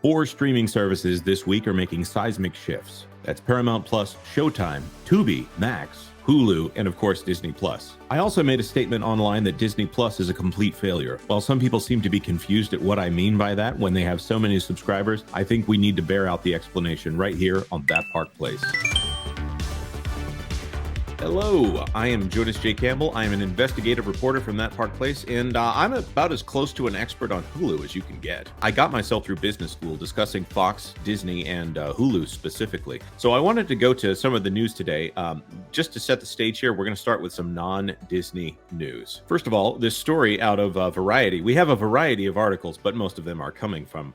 Four streaming services this week are making seismic shifts. That's Paramount Plus, Showtime, Tubi, Max, Hulu, and of course Disney Plus. I also made a statement online that Disney Plus is a complete failure. While some people seem to be confused at what I mean by that when they have so many subscribers, I think we need to bear out the explanation right here on That Park Place. Hello, I am Jonas J. Campbell. I am an investigative reporter from That Park Place, and I'm about as close to an expert on Hulu as you can get. I got myself through business school discussing Fox, Disney, and Hulu specifically. So I wanted to go to some of the news today. Just to set the stage here, we're going to start with some non-Disney news. First of all, this story out of Variety. We have a variety of articles, but most of them are coming from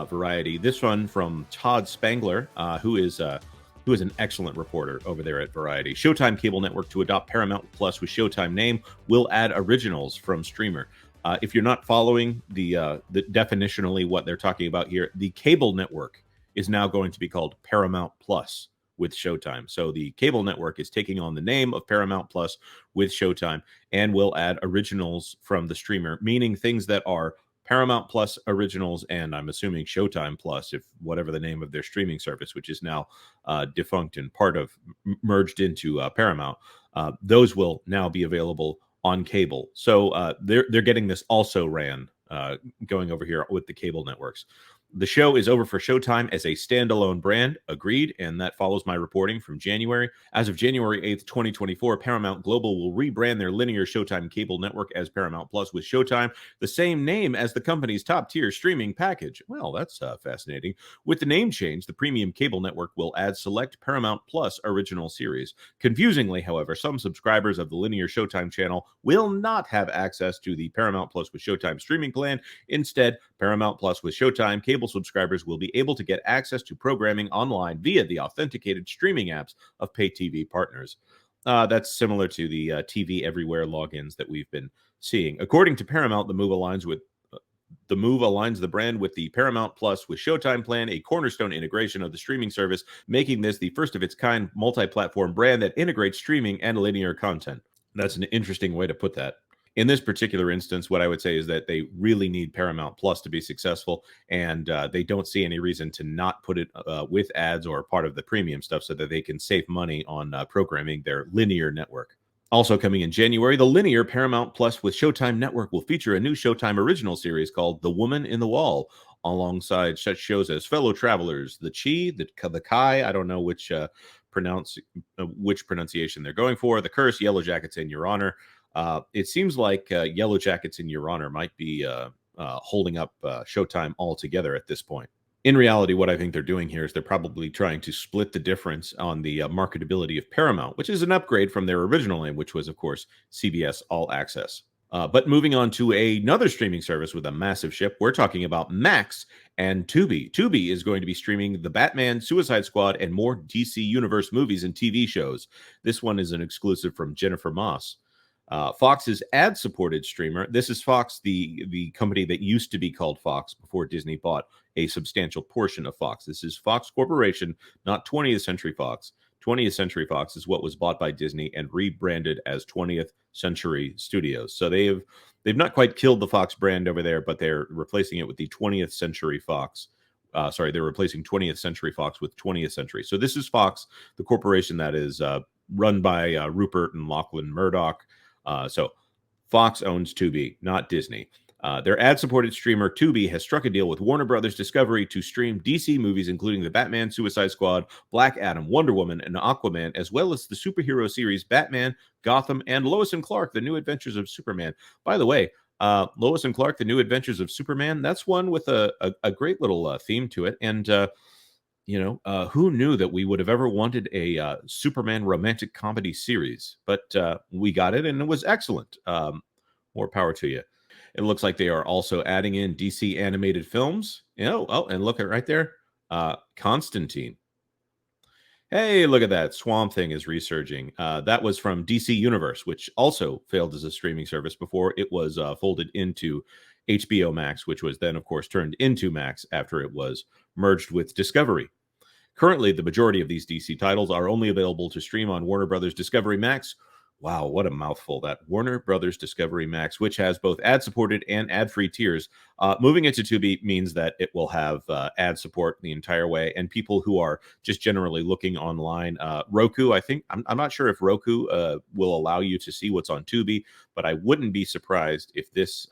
Variety. This one from Todd Spangler, who is an excellent reporter over there at Variety. Showtime cable network to adopt Paramount Plus with Showtime name will add originals from streamer. If you're not following the definitionally what they're talking about here, the cable network is now going to be called Paramount Plus with Showtime. So the cable network is taking on the name of Paramount Plus with Showtime and will add originals from the streamer, meaning things that are Paramount Plus originals, and I'm assuming Showtime Plus, if whatever the name of their streaming service, which is now defunct and merged into Paramount, those will now be available on cable. So they're getting this also ran going over here with the cable networks. The show is over for Showtime as a standalone brand. Agreed. And that follows my reporting from January. As of January 8th, 2024, Paramount Global will rebrand their linear Showtime cable network as Paramount Plus with Showtime, the same name as the company's top-tier streaming package. Well, that's fascinating. With the name change, the premium cable network will add select Paramount Plus original series. Confusingly, however, some subscribers of the linear Showtime channel will not have access to the Paramount Plus with Showtime streaming plan. Instead, Paramount Plus with Showtime cable subscribers will be able to get access to programming online via the authenticated streaming apps of pay TV partners. That's similar to the TV Everywhere logins that we've been seeing. According to Paramount, the move aligns the brand with the Paramount Plus with Showtime plan, a cornerstone integration of the streaming service, making this the first of its kind multi-platform brand that integrates streaming and linear content. That's an interesting way to put that. In this particular instance, what I would say is that they really need Paramount Plus to be successful, and they don't see any reason to not put it with ads or part of the premium stuff so that they can save money on programming their linear network. Also coming in January, the linear Paramount Plus with Showtime network will feature a new Showtime original series called The Woman in the Wall, alongside such shows as Fellow Travelers, The Chi, the Kai, I don't know which pronunciation they're going for, The Curse, Yellow Jackets, and Your Honor. It seems like Yellow Jackets in Your Honor might be holding up Showtime altogether at this point. In reality, what I think they're doing here is they're probably trying to split the difference on the marketability of Paramount, which is an upgrade from their original name, which was, of course, CBS All Access. But moving on to another streaming service with a massive ship, we're talking about Max and Tubi. Tubi is going to be streaming the Batman, Suicide Squad, and more DC Universe movies and TV shows. This one is an exclusive from Jennifer Moss. Fox's ad-supported streamer. This is Fox, the company that used to be called Fox before Disney bought a substantial portion of Fox. This is Fox Corporation, not 20th Century Fox. 20th Century Fox is what was bought by Disney and rebranded as 20th Century Studios. So they've not quite killed the Fox brand over there, but they're replacing it with the 20th Century Fox. They're replacing 20th Century Fox with 20th Century. So this is Fox, the corporation that is run by Rupert and Lachlan Murdoch. So Fox owns Tubi, not Disney. Their ad-supported streamer Tubi has struck a deal with Warner Brothers Discovery to stream DC movies, including the Batman, Suicide Squad, Black Adam, Wonder Woman, and Aquaman, as well as the superhero series Batman, Gotham, and Lois and Clark, The New Adventures of Superman. By the way, Lois and Clark, The New Adventures of Superman, that's one with a great little theme to it. And who knew that we would have ever wanted a Superman romantic comedy series? But we got it, and it was excellent. More power to you. It looks like they are also adding in DC animated films. And look at right there, Constantine. Hey, look at that. Swamp Thing is resurging. That was from DC Universe, which also failed as a streaming service before it was folded into HBO Max, which was then, of course, turned into Max after it was merged with Discovery. Currently, the majority of these DC titles are only available to stream on Warner Brothers Discovery Max, Wow, what a mouthful that. Warner Brothers Discovery Max, which has both ad-supported and ad-free tiers. Moving it to Tubi means that it will have ad support the entire way, and people who are just generally looking online. Roku, I think, I'm not sure if Roku will allow you to see what's on Tubi, but I wouldn't be surprised if this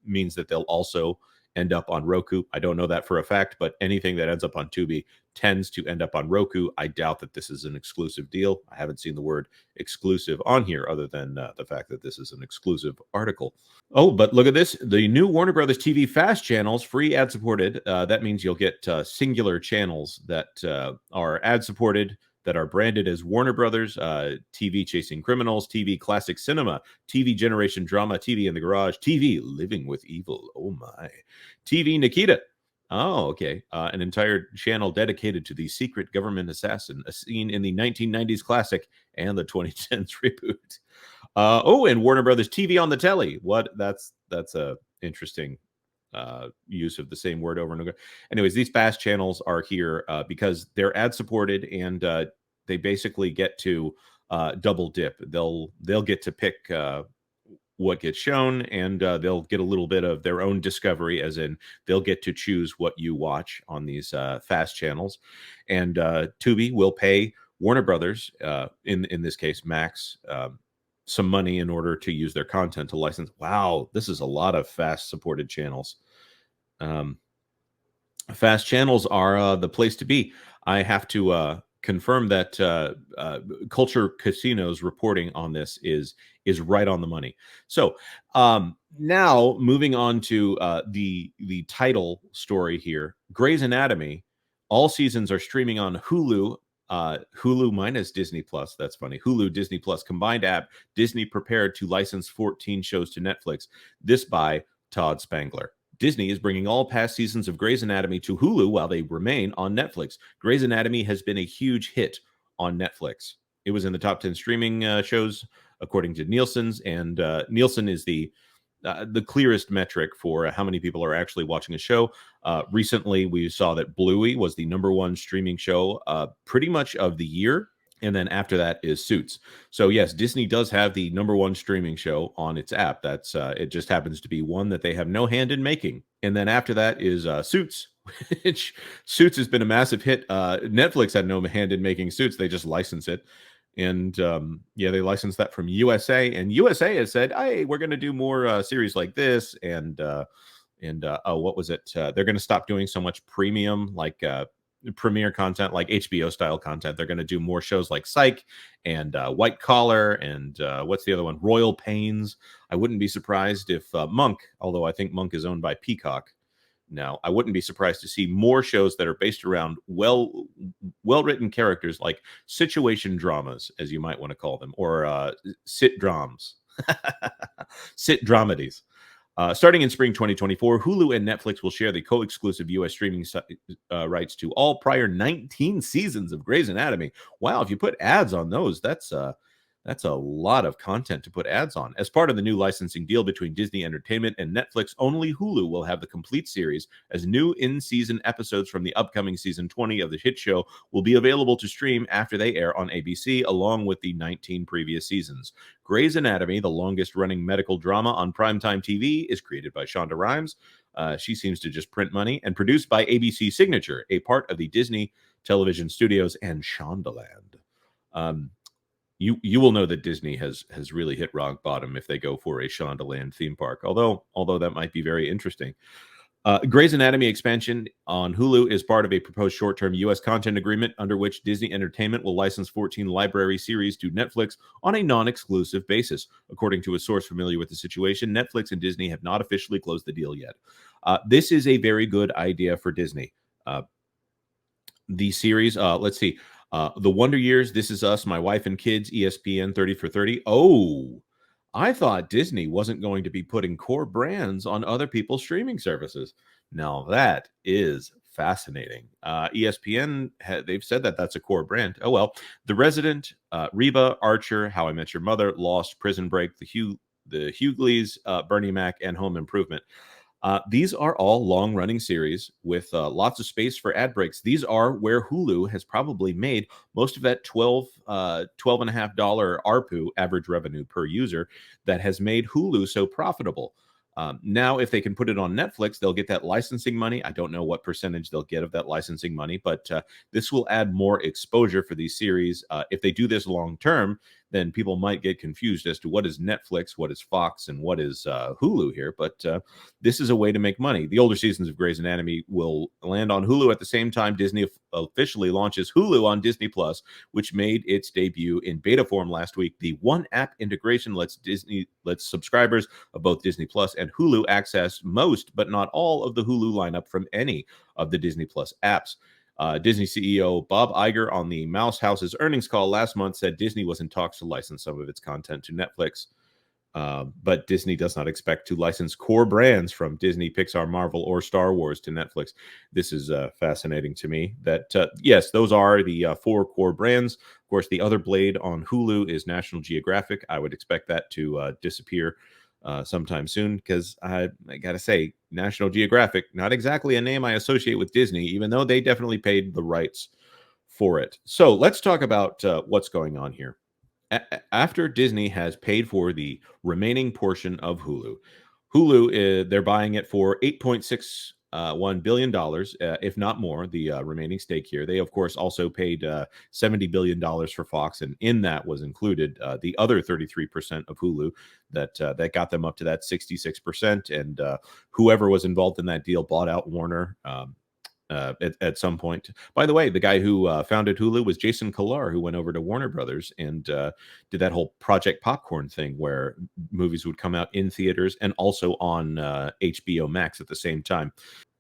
means that they'll also end up on Roku. I don't know that for a fact, but anything that ends up on Tubi tends to end up on Roku. I doubt that this is an exclusive deal. I haven't seen the word exclusive on here other than the fact that this is an exclusive article. Oh, but look at this. The new Warner Brothers TV Fast channels, free ad supported. That means you'll get singular channels that are ad supported, that are branded as Warner Brothers, TV Chasing Criminals, TV Classic Cinema, TV Generation Drama, TV in the Garage, TV Living with Evil. Oh my. TV Nikita. Oh, okay. An entire channel dedicated to the secret government assassin, a scene in the 1990s classic and the 2010s reboot. And Warner Brothers TV on the telly. What? That's a interesting use of the same word over and over. Anyways, these fast channels are here because they're ad supported, and they basically get to double dip. They'll get to pick what gets shown, and they'll get a little bit of their own discovery, as in they'll get to choose what you watch on these fast channels. And Tubi will pay Warner Brothers, in this case Max, some money in order to use their content to license. Wow, this is a lot of fast supported channels. Fast channels are the place to be. I have to confirm that Culture Casino's reporting on this is right on the money. So now moving on to the title story here, Grey's Anatomy. All seasons are streaming on Hulu. Hulu minus Disney Plus. That's funny. Hulu, Disney Plus combined app. Disney prepared to license 14 shows to Netflix. This by Todd Spangler. Disney is bringing all past seasons of Grey's Anatomy to Hulu while they remain on Netflix. Grey's Anatomy has been a huge hit on Netflix. It was in the top 10 streaming shows, according to Nielsen's, and Nielsen is the clearest metric for how many people are actually watching a show. Recently, we saw that Bluey was the #1 streaming show pretty much of the year. And then after that is Suits. So yes, Disney does have the #1 streaming show on its app. That's it just happens to be one that they have no hand in making. And then after that is Suits, which Suits has been a massive hit. Netflix had no hand in making Suits. They just license it. And they licensed that from USA. And USA has said, hey, we're going to do more series like this. And what was it? They're going to stop doing so much premium, like premiere content, like HBO style content. They're going to do more shows like Psych and White Collar and what's the other one? Royal Pains. I wouldn't be surprised if Monk, although I think Monk is owned by Peacock now, I wouldn't be surprised to see more shows that are based around well-written characters, like situation dramas, as you might want to call them, or sit drams, sit dramedies. Starting in spring 2024, Hulu and Netflix will share the co-exclusive U.S. streaming rights to all prior 19 seasons of Grey's Anatomy. Wow, if you put ads on those, that's a lot of content to put ads on. As part of the new licensing deal between Disney Entertainment and Netflix, only Hulu will have the complete series, as new in-season episodes from the upcoming season 20 of the hit show will be available to stream after they air on ABC, along with the 19 previous seasons. Grey's Anatomy, the longest-running medical drama on primetime TV, is created by Shonda Rhimes. She seems to just print money, and produced by ABC Signature, a part of the Disney Television Studios and Shondaland. You will know that Disney has really hit rock bottom if they go for a Shondaland theme park, although that might be very interesting. Grey's Anatomy expansion on Hulu is part of a proposed short-term U.S. content agreement under which Disney Entertainment will license 14 library series to Netflix on a non-exclusive basis. According to a source familiar with the situation, Netflix and Disney have not officially closed the deal yet. This is a very good idea for Disney. The series, let's see. The Wonder Years, This Is Us, My Wife and Kids, ESPN 30 for 30. Oh, I thought Disney wasn't going to be putting core brands on other people's streaming services. Now that is fascinating. ESPN, they've said that that's a core brand. Oh, well. The Resident, Reba, Archer, How I Met Your Mother, Lost, Prison Break, the Hughleys, Bernie Mac, and Home Improvement. These are all long running series with lots of space for ad breaks. These are where Hulu has probably made most of that 12 and a half dollar ARPU, average revenue per user, that has made Hulu so profitable. Now, if they can put it on Netflix, they'll get that licensing money. I don't know what percentage they'll get of that licensing money, but this will add more exposure for these series. If they do this long term, then people might get confused as to what is Netflix, what is Fox, and what is Hulu here. But this is a way to make money. The older seasons of Grey's Anatomy will land on Hulu at the same time Disney officially launches Hulu on Disney Plus, which made its debut in beta form last week. The one app integration lets subscribers of both Disney Plus and Hulu access most, but not all, of the Hulu lineup from any of the Disney Plus apps. Disney CEO Bob Iger on the Mouse House's earnings call last month said Disney was in talks to license some of its content to Netflix. But Disney does not expect to license core brands from Disney, Pixar, Marvel, or Star Wars to Netflix. This is fascinating to me that, yes, those are the four core brands. Of course, the other blade on Hulu is National Geographic. I would expect that to disappear sometime soon because I got to say, National Geographic, not exactly a name I associate with Disney, even though they definitely paid the rights for it. So let's talk about what's going on here. After Disney has paid for the remaining portion of Hulu, they're buying it for $8.61 billion, if not more, the remaining stake here. They, of course, also paid $70 billion for Fox, and in that was included the other 33% of Hulu that got them up to that 66%. And whoever was involved in that deal bought out Warner. At some point. By the way, the guy who founded Hulu was Jason Kilar, who went over to Warner Brothers and did that whole Project Popcorn thing where movies would come out in theaters and also on HBO Max at the same time.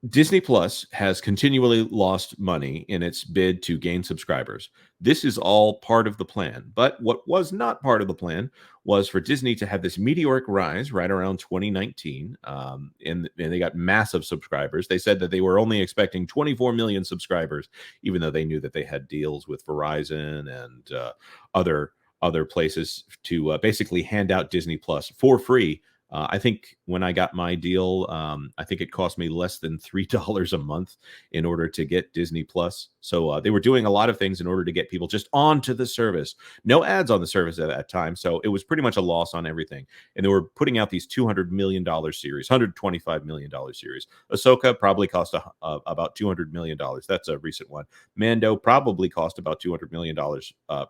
Disney Plus has continually lost money in its bid to gain subscribers. This is all part of the plan. But what was not part of the plan was for Disney to have this meteoric rise right around 2019. And they got massive subscribers. They said that they were only expecting 24 million subscribers, even though they knew that they had deals with Verizon and other places to basically hand out Disney Plus for free. I think when I got my deal, I think it cost me less than $3 a month in order to get Disney Plus. So they were doing a lot of things in order to get people just onto the service. No ads on the service at that time. So it was pretty much a loss on everything. And they were putting out these $200 million series, $125 million series. Ahsoka probably cost about $200 million. That's a recent one. Mando probably cost about $200 million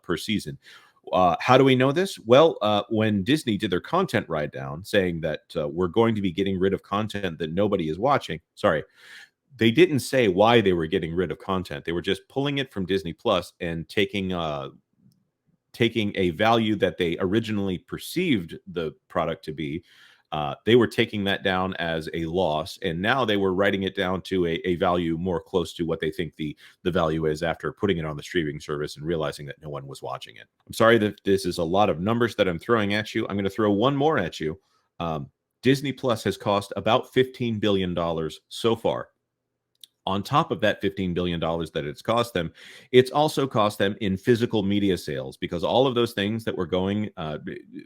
per season. How do we know this? Well, when Disney did their content write down saying that we're going to be getting rid of content that nobody is watching, sorry, they didn't say why they were getting rid of content. They were just pulling it from Disney Plus and taking a value that they originally perceived the product to be. They were taking that down as a loss, and now they were writing it down to a value more close to what they think the value is after putting it on the streaming service and realizing that no one was watching it. I'm sorry that this is a lot of numbers that I'm throwing at you. I'm going to throw one more at you. Disney Plus has cost about $15 billion so far. On top of that $15 billion that it's cost them, it's also cost them in physical media sales, because all of those things that were going,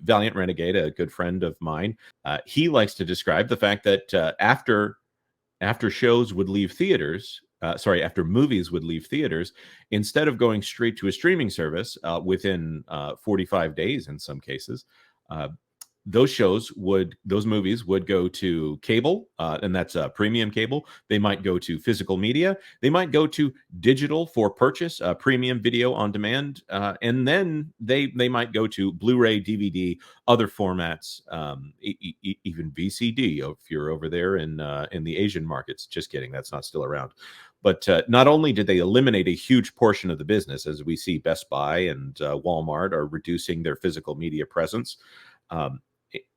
Valiant Renegade, a good friend of mine, he likes to describe the fact that after shows would leave theaters, after movies would leave theaters, instead of going straight to a streaming service within 45 days in some cases, those movies would go to cable, and that's premium cable. They might go to physical media. They might go to digital for purchase, premium video on demand, and then they might go to Blu-ray, DVD, other formats, even VCD if you're over there in the Asian markets. Just kidding, that's not still around. But not only did they eliminate a huge portion of the business, as we see Best Buy and Walmart are reducing their physical media presence.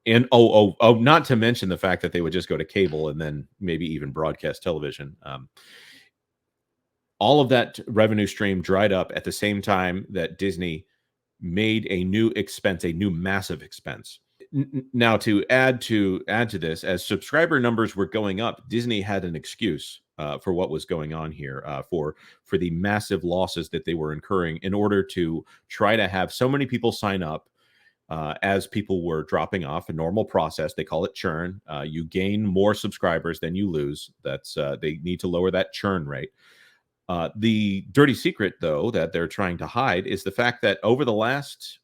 And not to mention the fact that they would just go to cable and then maybe even broadcast television. All of that revenue stream dried up at the same time that Disney made a new expense, a new massive expense. Now, to add to this, as subscriber numbers were going up, Disney had an excuse for what was going on here, for the massive losses that they were incurring in order to try to have so many people sign up as people were dropping off. A normal process, they call it churn. You gain more subscribers than you lose. That's they need to lower that churn rate. The dirty secret, though, that they're trying to hide is the fact that over the last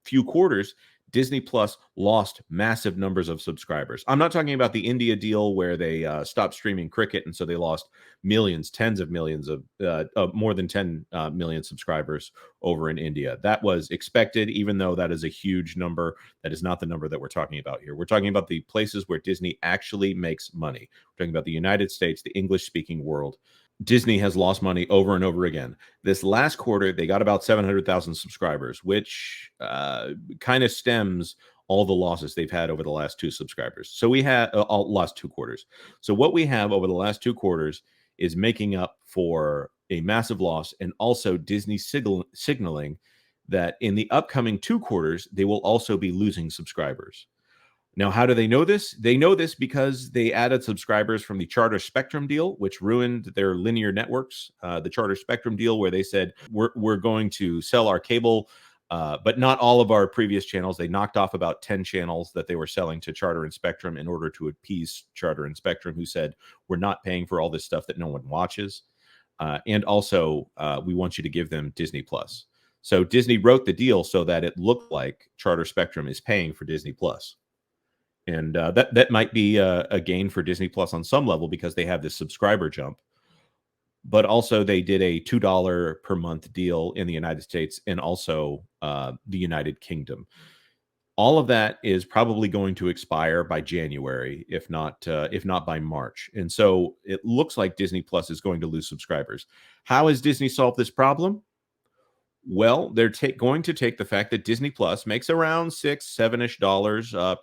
few quarters, Disney Plus lost massive numbers of subscribers. I'm not talking about the India deal where they stopped streaming cricket, and so they lost millions, tens of millions of more than 10 million subscribers over in India. That was expected, even though that is a huge number. That is not the number that we're talking about here. We're talking about the places where Disney actually makes money. We're talking about the United States, the English-speaking world. Disney has lost money over and over again. This last quarter, they got about 700,000 subscribers, which kind of stems all the losses they've had over the last two subscribers. So we had last 2 quarters. So what we have over the last 2 quarters is making up for a massive loss, and also Disney signaling that in the upcoming 2 quarters, they will also be losing subscribers. Now, how do they know this? They know this because they added subscribers from the Charter Spectrum deal, which ruined their linear networks. The Charter Spectrum deal, where they said, we're going to sell our cable, but not all of our previous channels. They knocked off about 10 channels that they were selling to Charter and Spectrum in order to appease Charter and Spectrum, who said, we're not paying for all this stuff that no one watches. And also, we want you to give them Disney Plus. So Disney wrote the deal so that it looked like Charter Spectrum is paying for Disney Plus. And that might be a gain for Disney Plus on some level because they have this subscriber jump. But also they did a $2 per month deal in the United States and also the United Kingdom. All of that is probably going to expire by January, if not by March. And so it looks like Disney Plus is going to lose subscribers. How has Disney solved this problem? Well, they're going to take the fact that Disney Plus makes around $6-7-ish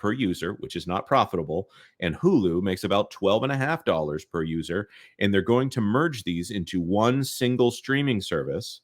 per user, which is not profitable, and Hulu makes about $12.50 per user, and they're going to merge these into one single streaming service,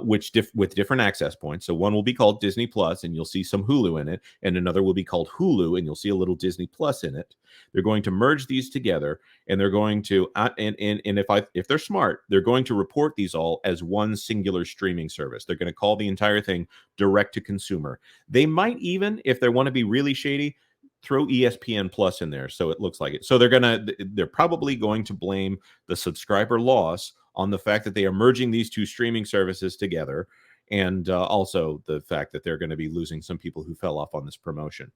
with different access points. So one will be called Disney Plus, and you'll see some Hulu in it, and another will be called Hulu, and you'll see a little Disney Plus in it. They're going to merge these together, and they're going to and if they're smart, they're going to report these all as one singular streaming service. They're going to call the entire thing direct to consumer. They might even, if they want to be really shady, throw ESPN Plus in there so it looks like it. So they're probably going to blame the subscriber loss on the fact that they are merging these two streaming services together, and also the fact that they're going to be losing some people who fell off on this promotion.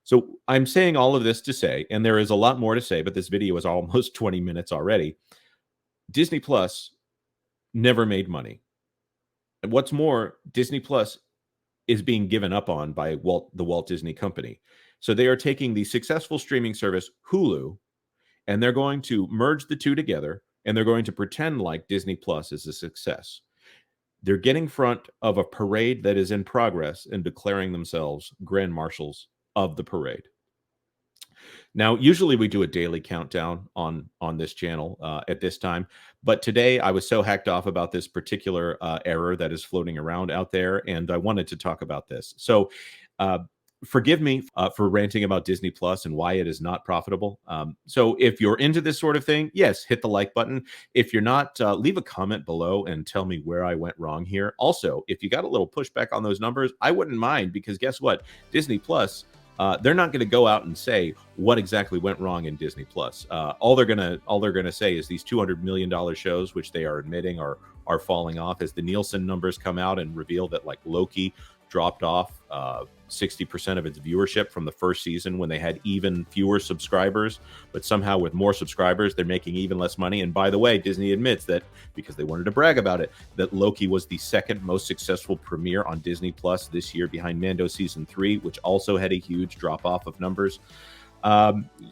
So I'm saying all of this to say, and there is a lot more to say, but this video is almost 20 minutes already. Disney Plus never made money. And what's more, Disney Plus is being given up on by the Walt Disney Company. So they are taking the successful streaming service Hulu, and they're going to merge the two together, and they're going to pretend like Disney Plus is a success. They're getting in front of a parade that is in progress and declaring themselves grand marshals of the parade. Now, usually we do a daily countdown on this channel at this time, but today I was so hacked off about this particular error that is floating around out there, and I wanted to talk about this. So forgive me for ranting about Disney Plus and why it is not profitable. So if you're into this sort of thing, yes, hit the like button. If you're not, leave a comment below and tell me where I went wrong here. Also, if you got a little pushback on those numbers, I wouldn't mind, because guess what? Disney Plus, they're not going to go out and say what exactly went wrong in Disney Plus. All they're gonna say is these $200 million shows, which they are admitting are falling off, as the Nielsen numbers come out and reveal that, like, Loki dropped off 60% of its viewership from the first season when they had even fewer subscribers, but somehow with more subscribers, they're making even less money. And by the way, Disney admits that, because they wanted to brag about it, that Loki was the second most successful premiere on Disney Plus this year, behind Mando season 3, which also had a huge drop off of numbers.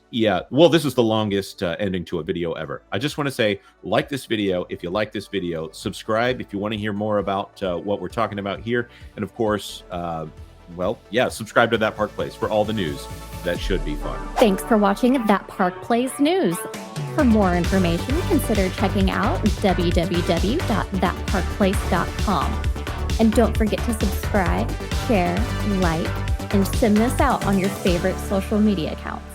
Yeah, well, this is the longest ending to a video ever. I just want to say, like this video if you like this video, subscribe if you want to hear more about what we're talking about here, and of course, well, yeah, subscribe to That Park Place for all the news that should be fun. Thanks for watching That Park Place News. For more information, consider checking out www.thatparkplace.com. And don't forget to subscribe, share, like, and send this out on your favorite social media accounts.